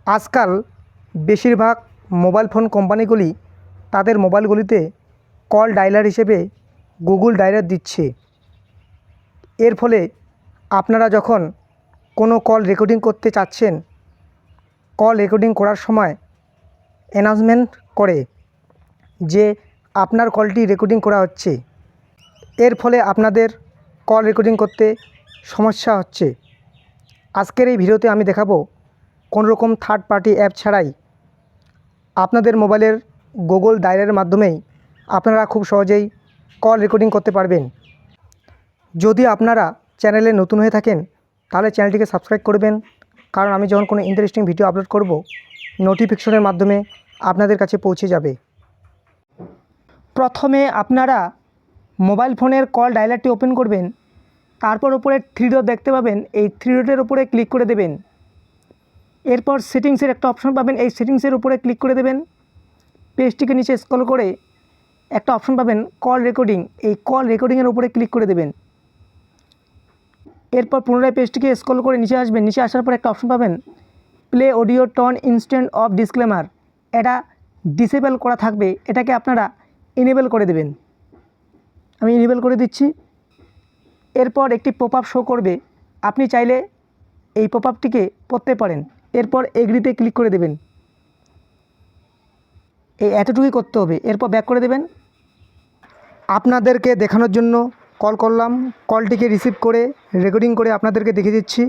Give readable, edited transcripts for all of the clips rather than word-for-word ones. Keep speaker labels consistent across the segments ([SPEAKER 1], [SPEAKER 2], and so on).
[SPEAKER 1] আজকাল বেশিরভাগ mobile phone কোম্পানিগুলি তাদের মোবাইলগুলিতে কল ডায়ালার হিসেবে গুগল ডায়ালার দিচ্ছে। এর ফলে আপনারা যখন কোনো কল রেকর্ডিং করতে চাচ্ছেন, কল রেকর্ডিং করার সময় অ্যানাউন্সমেন্ট করে যে আপনার কলটি রেকর্ডিং করা হচ্ছে। এর ফলে আপনাদের কল রেকর্ডিং করতে সমস্যা হচ্ছে। আজকের এই ভিডিওতে আমি দেখাবো কোনো রকম থার্ড পার্টি অ্যাপ ছাড়াই আপনাদের মোবাইলের গুগল ডায়ালারের মাধ্যমেই আপনারা খুব সহজেই কল রেকর্ডিং করতে পারবেন। যদি আপনারা চ্যানেলে নতুন হয়ে থাকেন তাহলে চ্যানেলটিকে সাবস্ক্রাইব করবেন, কারণ আমি যখন কোনো ইন্টারেস্টিং ভিডিও আপলোড করব নোটিফিকেশনের মাধ্যমে আপনাদের কাছে পৌঁছে যাবে। প্রথমে আপনারা মোবাইল ফোনের কল ডায়ালারটি ওপেন করবেন, তারপর উপরে থ্রি ডট দেখতে পাবেন, এই থ্রি ডটের উপরে ক্লিক করে দেবেন। এরপর সেটিংসের একটা অপশন পাবেন, এই সেটিংসের উপরে ক্লিক করে দেবেন। পেজটিকে নিচে স্ক্রল করে একটা অপশন পাবেন কল রেকর্ডিং, এই কল রেকর্ডিংয়ের উপরে ক্লিক করে দেবেন। এরপর পুনরায় পেজটিকে স্ক্রল করে নিচে আসবেন, নিচে আসার পর একটা অপশন পাবেন play audio tone instant of disclaimer, এটা ডিসেবল করা থাকবে, এটাকে আপনারা ইনেবল করে দেবেন। আমি ইনেবল করে দিচ্ছি। এরপর একটি পপ আপ শো করবে, আপনি চাইলে এই পপ আপটিকে পড়তে পারেন। এরপর এগ্রিতে ক্লিক করে দেবেন। এই এতটুকুই করতে হবে, এরপর ব্যাক করে দেবেন। আপনাদেরকে দেখানোর জন্য কল করলাম, কলটিকে রিসিভ করে রেকর্ডিং করে আপনাদেরকে দেখিয়ে দিচ্ছি।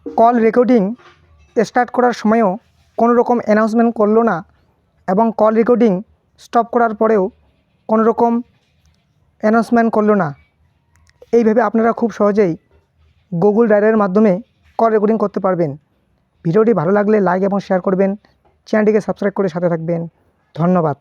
[SPEAKER 1] কল রেকর্ডিং স্টার্ট করার সময়ও কোনো রকম অ্যানাউন্সমেন্ট করলো না, এবং কল রেকর্ডিং স্টপ করার পরেও কোনো রকম অ্যানাউন্সমেন্ট করলো না। এইভাবে আপনারা খুব সহজেই গুগল ডায়ালারের মাধ্যমে কল রেকর্ডিং করতে পারবেন। ভিডিওটি ভালো লাগলে লাইক এবং শেয়ার করবেন, চ্যানেলটিকে সাবস্ক্রাইব করে সাথে থাকবেন। ধন্যবাদ।